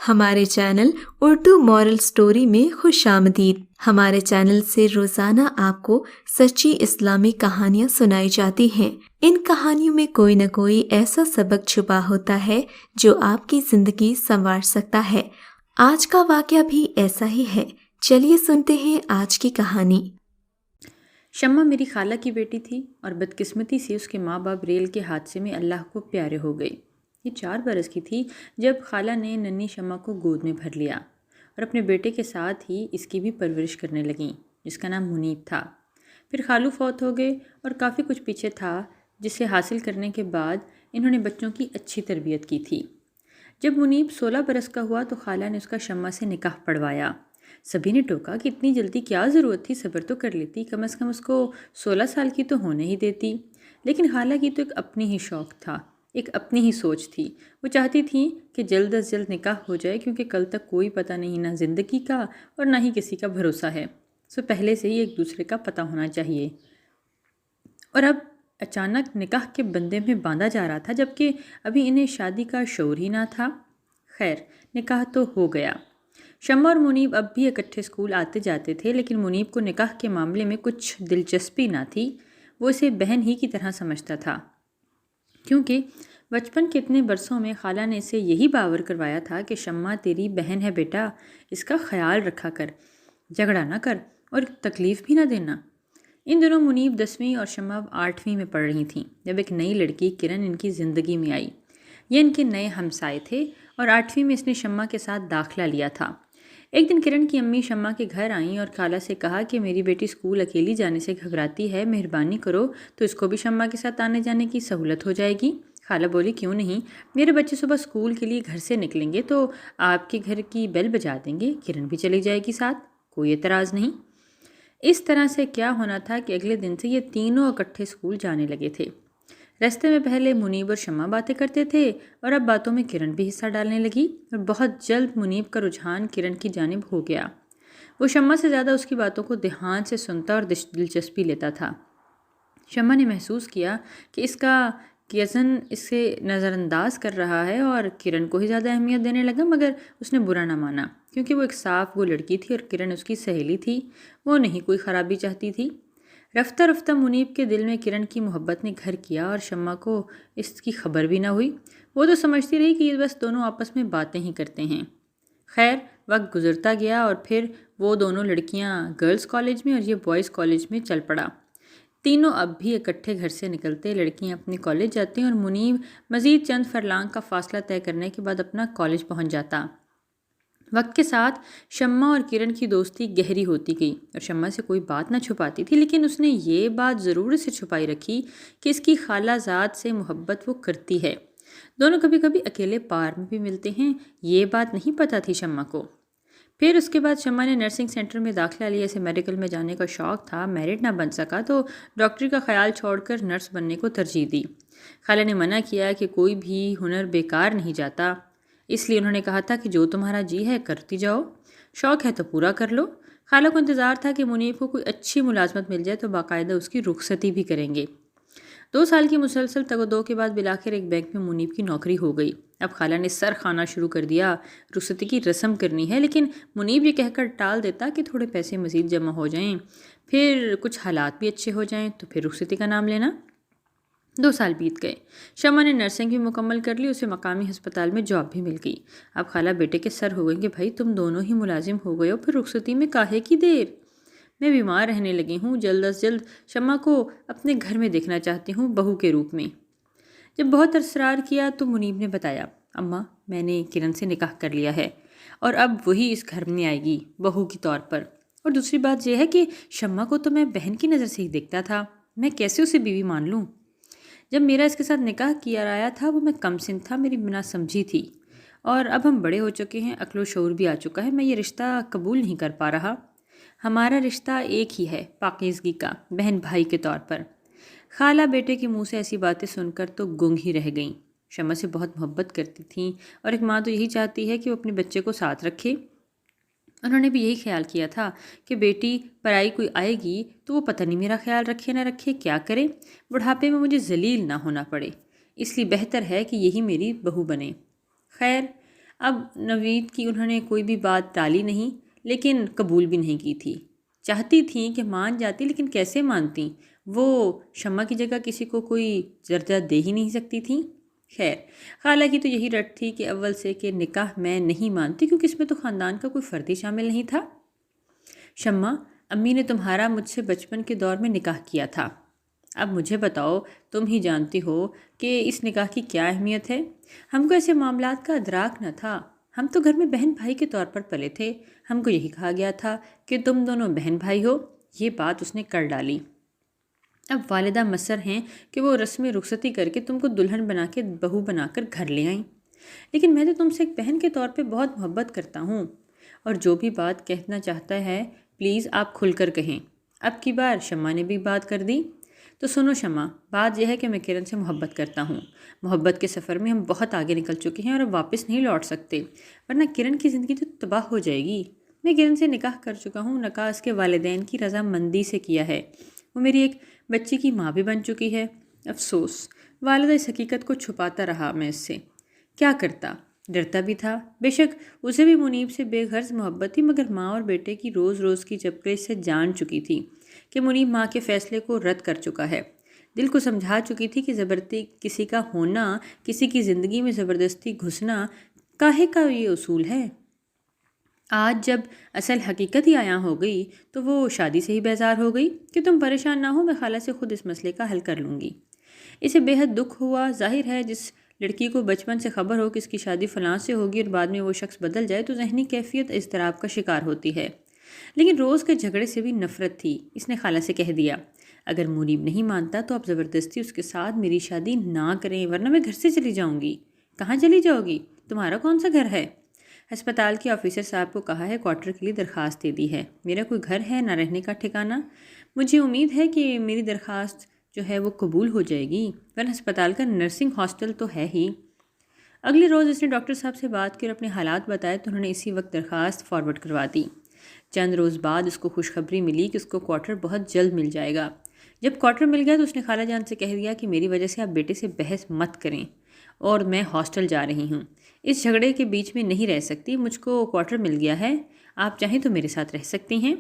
ہمارے channel Urdu moral story میں خوش آمدید۔ ہمارے چینل سے روزانہ آپ کو سچی اسلامی کہانیاں سنائی جاتی ہیں۔ ان کہانیوں میں کوئی نہ کوئی ایسا سبق چھپا ہوتا ہے جو آپ کی زندگی سنوار سکتا ہے۔ آج کا واقعہ بھی ایسا ہی ہے۔ چلیے سنتے ہیں آج کی کہانی۔ شمع میری خالہ کی بیٹی تھی اور بدقسمتی سے اس کے ماں باپ ریل کے حادثے میں اللہ کو پیارے ہو گئے۔ یہ 4 برس کی تھی جب خالہ نے ننھی شمع کو گود میں بھر لیا اور اپنے بیٹے کے ساتھ ہی اس کی بھی پرورش کرنے لگیں، جس کا نام منیب تھا۔ پھر خالو فوت ہو گئے اور کافی کچھ پیچھے تھا، جسے حاصل کرنے کے بعد انہوں نے بچوں کی اچھی تربیت کی تھی۔ جب منیب 16 برس کا ہوا تو خالہ نے اس کا شمع سے نکاح پڑھوایا۔ سبھی نے ٹوکا کہ اتنی جلدی کیا ضرورت تھی، صبر تو کر لیتی، کم از کم اس کو 16 سال کی تو ہونے ہی دیتی۔ لیکن خالہ کی تو ایک اپنی ہی شوق تھا، ایک اپنی ہی سوچ تھی۔ وہ چاہتی تھی کہ جلد از جلد نکاح ہو جائے، کیونکہ کل تک کوئی پتہ نہیں، نہ زندگی کا اور نہ ہی کسی کا بھروسہ ہے، سو پہلے سے ہی ایک دوسرے کا پتہ ہونا چاہیے۔ اور اب اچانک نکاح کے بندے میں باندھا جا رہا تھا، جبکہ ابھی انہیں شادی کا شعور ہی نہ تھا۔ خیر، نکاح تو ہو گیا۔ شمع اور منیب اب بھی اکٹھے اسکول آتے جاتے تھے، لیکن منیب کو نکاح کے معاملے میں کچھ دلچسپی نہ تھی۔ وہ اسے بہن ہی کی طرح سمجھتا تھا، کیونکہ بچپن کے اتنے برسوں میں خالہ نے اسے یہی باور کروایا تھا کہ شمع تیری بہن ہے بیٹا، اس کا خیال رکھا کر، جھگڑا نہ کر اور تکلیف بھی نہ دینا۔ ان دنوں منیب 10ویں اور شمع 8ویں میں پڑھ رہی تھیں جب ایک نئی لڑکی کرن ان کی زندگی میں آئی۔ یہ ان کے نئے ہمسائے تھے اور 8ویں میں اس نے شمع کے ساتھ داخلہ لیا تھا۔ ایک دن کرن کی امی شمع کے گھر آئیں اور خالہ سے کہا کہ میری بیٹی اسکول اکیلی جانے سے گھبراتی ہے، مہربانی کرو تو اس کو بھی شمع کے ساتھ آنے جانے کی سہولت ہو جائے گی۔ خالہ بولی کیوں نہیں، میرے بچے صبح اسکول کے لیے گھر سے نکلیں گے تو آپ کے گھر کی بیل بجا دیں گے، کرن بھی چلی جائے گی ساتھ، کوئی اعتراض نہیں۔ اس طرح سے کیا ہونا تھا کہ اگلے دن سے یہ تینوں اکٹھے اسکول جانے لگے تھے۔ راستے میں پہلے منیب اور شمع باتیں کرتے تھے اور اب باتوں میں کرن بھی حصہ ڈالنے لگی، اور بہت جلد منیب کا رجحان کرن کی جانب ہو گیا۔ وہ شمع سے زیادہ اس کی باتوں کو دھیان سے سنتا اور دلچسپی لیتا تھا۔ شمع نے محسوس کیا کہ اس کا کزن اسے نظر انداز کر رہا ہے اور کرن کو ہی زیادہ اہمیت دینے لگا، مگر اس نے برا نہ مانا، کیونکہ وہ ایک صاف گو لڑکی تھی اور کرن اس کی سہیلی تھی، وہ نہیں کوئی خرابی چاہتی تھی۔ رفتہ رفتہ منیب کے دل میں کرن کی محبت نے گھر کیا اور شمع کو اس کی خبر بھی نہ ہوئی۔ وہ تو سمجھتی رہی کہ یہ بس دونوں آپس میں باتیں ہی کرتے ہیں۔ خیر، وقت گزرتا گیا اور پھر وہ دونوں لڑکیاں گرلز کالج میں اور یہ بوائز کالج میں چل پڑا۔ تینوں اب بھی اکٹھے گھر سے نکلتے، لڑکیاں اپنے کالج جاتی اور منیب مزید چند فرلانگ کا فاصلہ طے کرنے کے بعد اپنا کالج پہنچ جاتا۔ وقت کے ساتھ شمع اور کرن کی دوستی گہری ہوتی گئی اور شمع سے کوئی بات نہ چھپاتی تھی، لیکن اس نے یہ بات ضرور سے چھپائی رکھی کہ اس کی خالہ زاد سے محبت وہ کرتی ہے۔ دونوں کبھی کبھی اکیلے پار میں بھی ملتے ہیں، یہ بات نہیں پتہ تھی شمع کو۔ پھر اس کے بعد شمع نے نرسنگ سینٹر میں داخلہ لیا، اسے میڈیکل میں جانے کا شوق تھا، میرٹ نہ بن سکا تو ڈاکٹری کا خیال چھوڑ کر نرس بننے کو ترجیح دی۔ خالہ نے منع کیا کہ کوئی بھی ہنر بیکار نہیں جاتا، اس لیے انہوں نے کہا تھا کہ جو تمہارا جی ہے کرتی جاؤ، شوق ہے تو پورا کر لو۔ خالہ کو انتظار تھا کہ منیب کو کوئی اچھی ملازمت مل جائے تو باقاعدہ اس کی رخصتی بھی کریں گے۔ 2 سال کی مسلسل تگ کے بعد بالآخر ایک بینک میں منیب کی نوکری ہو گئی۔ اب خالہ نے سر کھانا شروع کر دیا، رخصتی کی رسم کرنی ہے، لیکن منیب یہ کہہ کر ٹال دیتا کہ تھوڑے پیسے مزید جمع ہو جائیں، پھر کچھ حالات بھی اچھے ہو جائیں تو پھر رخصتی کا نام لینا۔ 2 سال بیت گئے، شمع نے نرسنگ بھی مکمل کر لی، اسے مقامی ہسپتال میں جاب بھی مل گئی۔ اب خالہ بیٹے کے سر ہو گئی کہ بھائی تم دونوں ہی ملازم ہو گئے ہو، پھر رخصتی میں کاہے کی دیر؟ میں بیمار رہنے لگی ہوں، جلد از جلد شمع کو اپنے گھر میں دیکھنا چاہتی ہوں بہو کے روپ میں۔ جب بہت اصرار کیا تو منیب نے بتایا، اماں میں نے کرن سے نکاح کر لیا ہے اور اب وہی اس گھر میں آئے گی بہو کے طور پر، اور دوسری بات یہ ہے کہ شمع کو تو میں بہن کی نظر سے ہی دیکھتا تھا، میں کیسے اسے بیوی مان لوں؟ جب میرا اس کے ساتھ نکاح کیا رہا تھا وہ میں کم سن تھا، میری بنا سمجھی تھی، اور اب ہم بڑے ہو چکے ہیں، عقل و شعور بھی آ چکا ہے، میں یہ رشتہ قبول نہیں کر پا رہا۔ ہمارا رشتہ ایک ہی ہے، پاکیزگی کا، بہن بھائی کے طور پر۔ خالہ بیٹے کے منہ سے ایسی باتیں سن کر تو گنگ ہی رہ گئیں۔ شمع سے بہت محبت کرتی تھیں اور ایک ماں تو یہی چاہتی ہے کہ وہ اپنے بچے کو ساتھ رکھے۔ انہوں نے بھی یہی خیال کیا تھا کہ بیٹی پرائی کوئی آئے گی تو وہ پتہ نہیں میرا خیال رکھے نہ رکھے، کیا کرے، بڑھاپے میں مجھے ذلیل نہ ہونا پڑے، اس لیے بہتر ہے کہ یہی میری بہو بنے۔ خیر، اب نوید کی انہوں نے کوئی بھی بات ٹالی نہیں، لیکن قبول بھی نہیں کی تھی۔ چاہتی تھیں کہ مان جاتی، لیکن کیسے مانتی؟ وہ شمع کی جگہ کسی کو کوئی درجہ دے ہی نہیں سکتی تھیں۔ خیر، خالہ کی تو یہی رٹ تھی کہ اول سے کہ نکاح میں نہیں مانتی، کیونکہ اس میں تو خاندان کا کوئی فرد ہی شامل نہیں تھا۔ شمع، امی نے تمہارا مجھ سے بچپن کے دور میں نکاح کیا تھا، اب مجھے بتاؤ، تم ہی جانتی ہو کہ اس نکاح کی کیا اہمیت ہے۔ ہم کو ایسے معاملات کا ادراک نہ تھا، ہم تو گھر میں بہن بھائی کے طور پر پلے تھے، ہم کو یہی کہا گیا تھا کہ تم دونوں بہن بھائی ہو۔ یہ بات اس نے کر ڈالی۔ اب والدہ مصر ہیں کہ وہ رسم رخصتی کر کے تم کو دلہن بنا کے بہو بنا کر گھر لے آئیں، لیکن میں تو تم سے ایک بہن کے طور پہ بہت محبت کرتا ہوں، اور جو بھی بات کہنا چاہتا ہے پلیز آپ کھل کر کہیں۔ اب کی بار شمع نے بھی بات کر دی۔ تو سنو شمع، بات یہ ہے کہ میں کرن سے محبت کرتا ہوں، محبت کے سفر میں ہم بہت آگے نکل چکے ہیں اور اب واپس نہیں لوٹ سکتے، ورنہ کرن کی زندگی تو تباہ ہو جائے گی۔ میں کرن سے نکاح کر چکا ہوں، نکاح اس کے والدین کی رضامندی سے کیا ہے، وہ میری ایک بچی کی ماں بھی بن چکی ہے۔ افسوس، والدہ اس حقیقت کو چھپاتا رہا، میں اس سے کیا کرتا، ڈرتا بھی تھا۔ بے شک اسے بھی منیب سے بے غرض محبت تھی، مگر ماں اور بیٹے کی روز روز کی جبکہ سے جان چکی تھی کہ منیب ماں کے فیصلے کو رد کر چکا ہے، دل کو سمجھا چکی تھی کہ زبردستی کسی کا ہونا، کسی کی زندگی میں زبردستی گھسنا کاہے کا یہ اصول ہے۔ آج جب اصل حقیقت ہی عیاں ہو گئی تو وہ شادی سے ہی بیزار ہو گئی کہ تم پریشان نہ ہو، میں خالہ سے خود اس مسئلے کا حل کر لوں گی۔ اسے بے حد دکھ ہوا۔ ظاہر ہے جس لڑکی کو بچپن سے خبر ہو کہ اس کی شادی فلاں سے ہوگی اور بعد میں وہ شخص بدل جائے تو ذہنی کیفیت اضطراب کا شکار ہوتی ہے، لیکن روز کے جھگڑے سے بھی نفرت تھی۔ اس نے خالہ سے کہہ دیا، اگر منیب نہیں مانتا تو آپ زبردستی اس کے ساتھ میری شادی نہ کریں، ورنہ میں گھر سے چلی جاؤں گی۔ کہاں چلی جاؤ گی؟ تمہارا کون سا گھر ہے؟ ہسپتال کے آفیسر صاحب کو کہا ہے، کوارٹر کے لیے درخواست دے دی ہے، میرا کوئی گھر ہے نہ رہنے کا ٹھکانہ۔ مجھے امید ہے کہ میری درخواست جو ہے وہ قبول ہو جائے گی، ورنہ ہسپتال کا نرسنگ ہاسٹل تو ہے ہی۔ اگلے روز اس نے ڈاکٹر صاحب سے بات کی اور اپنے حالات بتائے تو انہوں نے اسی وقت درخواست فارورڈ کروا دی۔ چند روز بعد اس کو خوشخبری ملی کہ اس کو کوارٹر بہت جلد مل جائے گا۔ جب کوارٹر مل گیا تو اس نے خالہ جان سے کہہ دیا کہ میری وجہ سے آپ بیٹے سے بحث مت کریں اور میں ہاسٹل جا رہی ہوں، اس جھگڑے کے بیچ میں نہیں رہ سکتی، مجھ کو کوارٹر مل گیا ہے، آپ چاہیں تو میرے ساتھ رہ سکتی ہیں۔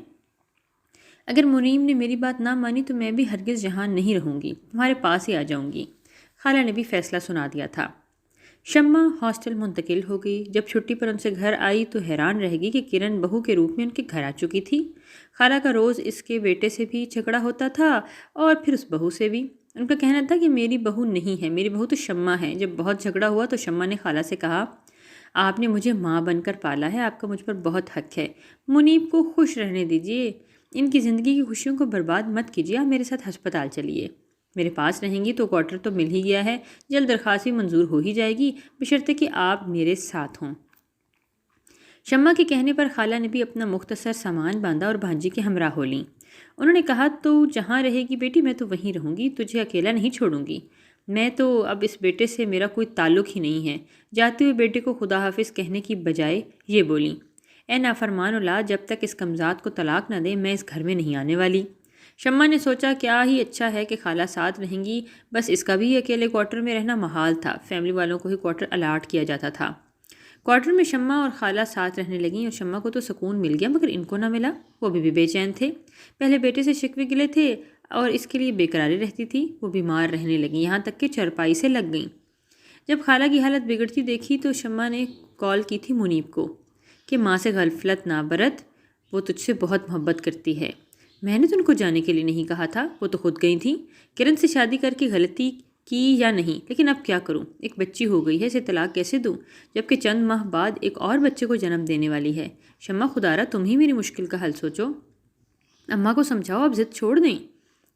اگر منیم نے میری بات نہ مانی تو میں بھی ہرگز یہاں نہیں رہوں گی، تمہارے پاس ہی آ جاؤں گی۔ خالہ نے بھی فیصلہ سنا دیا تھا۔ شمع ہاسٹل منتقل ہو گئی۔ جب چھٹی پر ان سے گھر آئی تو حیران رہ گئی کہ کرن بہو کے روپ میں ان کے گھر آ چکی تھی۔ خالہ کا روز اس کے بیٹے سے بھی جھگڑا ہوتا تھا اور پھر اس بہو سے بھی۔ ان کا کہنا تھا کہ میری بہو نہیں ہے، میری بہو تو شمع ہے۔ جب بہت جھگڑا ہوا تو شمع نے خالہ سے کہا، آپ نے مجھے ماں بن کر پالا ہے، آپ کا مجھ پر بہت حق ہے، منیب کو خوش رہنے دیجیے، ان کی زندگی کی خوشیوں کو برباد مت کیجیے، آپ میرے ساتھ ہسپتال چلیے، میرے پاس رہیں گی تو کوارٹر تو مل ہی گیا ہے، جلد درخواست بھی منظور ہو ہی جائے گی، بشرطے کہ آپ میرے ساتھ ہوں۔ شمع کے کہنے پر خالہ نے بھی اپنا مختصر سامان باندھا اور بھانجی کے ہمراہ ہو لیں۔ انہوں نے کہا، تو جہاں رہے گی بیٹی میں تو وہیں رہوں گی، تجھے اکیلا نہیں چھوڑوں گی، میں تو اب اس بیٹے سے میرا کوئی تعلق ہی نہیں ہے۔ جاتے ہوئے بیٹے کو خدا حافظ کہنے کی بجائے یہ بولیں، اے نافرمان اولاد، جب تک اس کمزاد کو طلاق نہ دے میں اس گھر میں نہیں آنے والی۔ شمع نے سوچا کیا ہی اچھا ہے کہ خالہ ساتھ رہیں گی، بس اس کا بھی اکیلے کوارٹر میں رہنا محال تھا، فیملی والوں کو ہی کوارٹر الاٹ کیا جاتا تھا۔ کوارٹر میں شمع اور خالہ ساتھ رہنے لگیں اور شمع کو تو سکون مل گیا مگر ان کو نہ ملا، وہ بھی بے چین تھے۔ پہلے بیٹے سے شکوے گلے تھے اور اس کے لیے بے قراری رہتی تھی، وہ بیمار رہنے لگیں، یہاں تک کہ چرپائی سے لگ گئیں۔ جب خالہ کی حالت بگڑتی دیکھی تو شمع نے کال کی تھی منیب کو کہ ماں سے غفلت نہ برت، وہ تجھ سے بہت محبت کرتی ہے۔ میں نے تو ان کو جانے کے لیے نہیں کہا تھا، وہ تو خود گئی تھیں۔ کرن سے شادی کر کے غلطی کی یا نہیں، لیکن اب کیا کروں، ایک بچی ہو گئی ہے، اسے طلاق کیسے دوں، جبکہ چند ماہ بعد ایک اور بچے کو جنم دینے والی ہے۔ شمع خدارہ تم ہی میری مشکل کا حل سوچو، اماں کو سمجھاؤ اب ضد چھوڑ دیں۔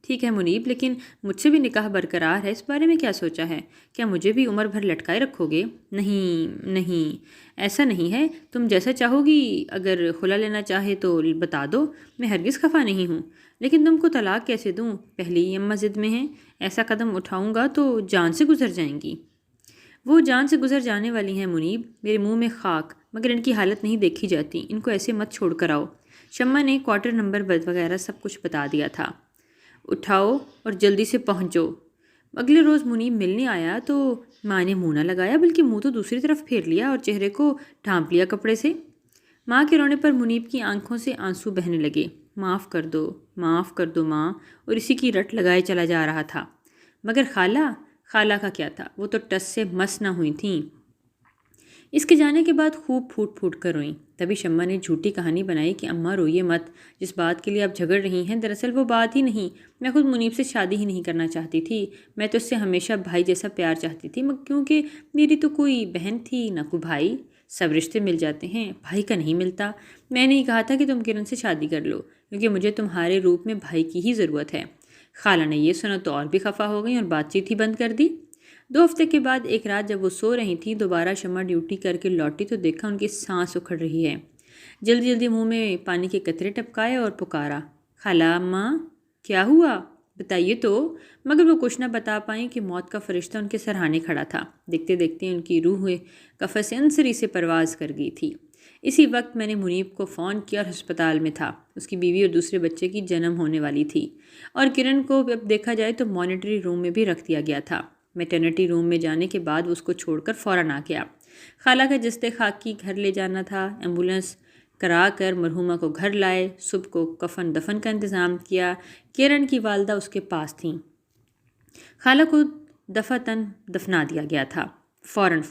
ٹھیک ہے منیب، لیکن مجھ سے بھی نکاح برقرار ہے، اس بارے میں کیا سوچا ہے؟ کیا مجھے بھی عمر بھر لٹکائے رکھو گے؟ نہیں، ایسا نہیں ہے، تم جیسا چاہو گی، اگر خلا لینا چاہے تو بتا دو، میں ہرگز خفا نہیں ہوں، لیکن تم کو طلاق کیسے دوں؟ پہلے ہی اماں ضد میں ہیں، ایسا قدم اٹھاؤں گا تو جان سے گزر جائیں گی۔ وہ جان سے گزر جانے والی ہیں منیب، میرے منہ میں خاک، مگر ان کی حالت نہیں دیکھی جاتی، ان کو ایسے مت چھوڑ کر آؤ۔ شمع نے کوارٹر نمبر وغیرہ سب کچھ بتا دیا تھا۔ اٹھاؤ اور جلدی سے پہنچو، اگلے روز منیب ملنے آیا تو ماں نے منہ نہ لگایا بلکہ منہ تو دوسری طرف پھیر لیا اور چہرے کو ڈھانپ لیا کپڑے سے۔ ماں کے رونے پر منیب کی آنکھوں سے آنسو بہنے لگے۔ معاف کر دو ماں، اور اسی کی رٹ لگائے چلا جا رہا تھا۔ مگر خالہ کا کیا تھا، وہ تو ٹس سے مس نہ ہوئی تھیں۔ اس کے جانے کے بعد خوب پھوٹ پھوٹ کر روئیں۔ تبھی شمع نے جھوٹی کہانی بنائی کہ اماں روئیے مت، جس بات کے لیے آپ جھگڑ رہی ہیں دراصل وہ بات ہی نہیں، میں خود منیب سے شادی ہی نہیں کرنا چاہتی تھی، میں تو اس سے ہمیشہ بھائی جیسا پیار چاہتی تھی، کیونکہ میری تو کوئی بہن تھی نہ کوئی بھائی، سب رشتے مل جاتے ہیں، بھائی کا نہیں ملتا۔ میں نے ہی کہا تھا کہ تم کرن سے شادی کر لو کیونکہ مجھے تمہارے روپ میں بھائی کی ہی ضرورت ہے۔ خالہ نے یہ سنا تو اور بھی خفا ہو گئیں اور بات چیت ہی بند کر دی۔ 2 ہفتے کے بعد ایک رات جب وہ سو رہی تھیں دوبارہ شمع ڈیوٹی کر کے لوٹی تو دیکھا ان کی سانس اکھڑ رہی ہے۔ جلدی منہ میں پانی کے قطرے ٹپکائے اور پکارا، خالہ اماں کیا ہوا بتائیے تو، مگر وہ کچھ نہ بتا پائیں کہ موت کا فرشتہ ان کے سرہانے کھڑا تھا۔ دیکھتے دیکھتے ان کی روح قفس عنصری سے پرواز کر گئی تھی۔ اسی وقت میں نے منیب کو فون کیا اور ہسپتال میں تھا، اس کی بیوی اور دوسرے بچے کی جنم ہونے والی تھی، اور کرن کو اب دیکھا جائے تو مانیٹری روم میں بھی رکھ دیا گیا تھا۔ میٹرنٹی روم میں جانے کے بعد وہ اس کو چھوڑ کر فوراً آ گیا۔ خالہ کا جستے خاکی گھر لے جانا تھا، ایمبولینس کرا کر مرحومہ کو گھر لائے، صبح کو کفن دفن کا انتظام کیا۔ کرن کی والدہ اس کے پاس تھیں۔ خالہ کو دفعتاً دفنا دیا گیا تھا فوراً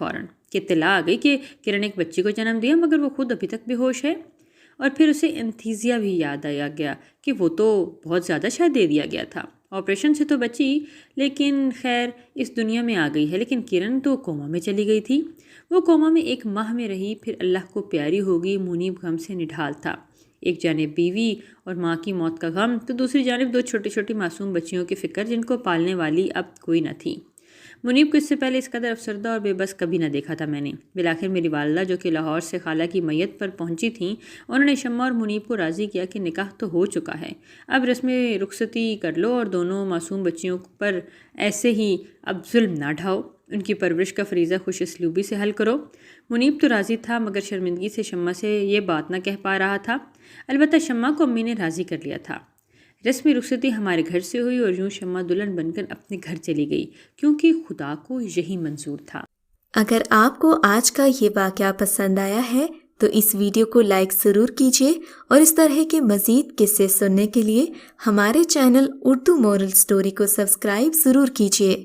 کہ اطلاع آ گئی کہ کرن ایک بچی کو جنم دیا مگر وہ خود ابھی تک بے ہوش ہے، اور پھر اسے انتھیزیا بھی یاد آیا گیا کہ وہ تو بہت زیادہ شاید دے دیا گیا تھا، آپریشن سے تو بچی لیکن خیر اس دنیا میں آ گئی ہے، لیکن کرن تو کوما میں چلی گئی تھی۔ وہ کوما میں 1 ماہ میں رہی، پھر اللہ کو پیاری ہوگی۔ منیب غم سے نڈھال تھا، ایک جانب بیوی اور ماں کی موت کا غم تو دوسری جانب 2 چھوٹی معصوم بچیوں کی فکر جن کو پالنے والی اب کوئی نہ تھی۔ منیب کو اس سے پہلے اس قدر افسردہ اور بے بس کبھی نہ دیکھا تھا میں نے۔ بالآخر میری والدہ جو کہ لاہور سے خالہ کی میت پر پہنچی تھیں، انہوں نے شمع اور منیب کو راضی کیا کہ نکاح تو ہو چکا ہے، اب رسم رخصتی کر لو اور دونوں معصوم بچیوں پر ایسے ہی اب ظلم نہ ڈھاؤ، ان کی پرورش کا فریضہ خوش اسلوبی سے حل کرو۔ منیب تو راضی تھا مگر شرمندگی سے شمع سے یہ بات نہ کہہ پا رہا تھا۔ البتہ شمع کو امی نے راضی کر لیا تھا۔ رسم رخصتی ہمارے گھر سے ہوئی اور یوں شمع دلہن بن کر اپنے گھر چلی گئی کیونکہ خدا کو یہی منظور تھا۔ اگر آپ کو آج کا یہ واقعہ پسند آیا ہے تو اس ویڈیو کو لائک ضرور کیجیے اور اس طرح کے مزید قصے سننے کے لیے ہمارے چینل اردو مورل سٹوری کو سبسکرائب ضرور کیجیے۔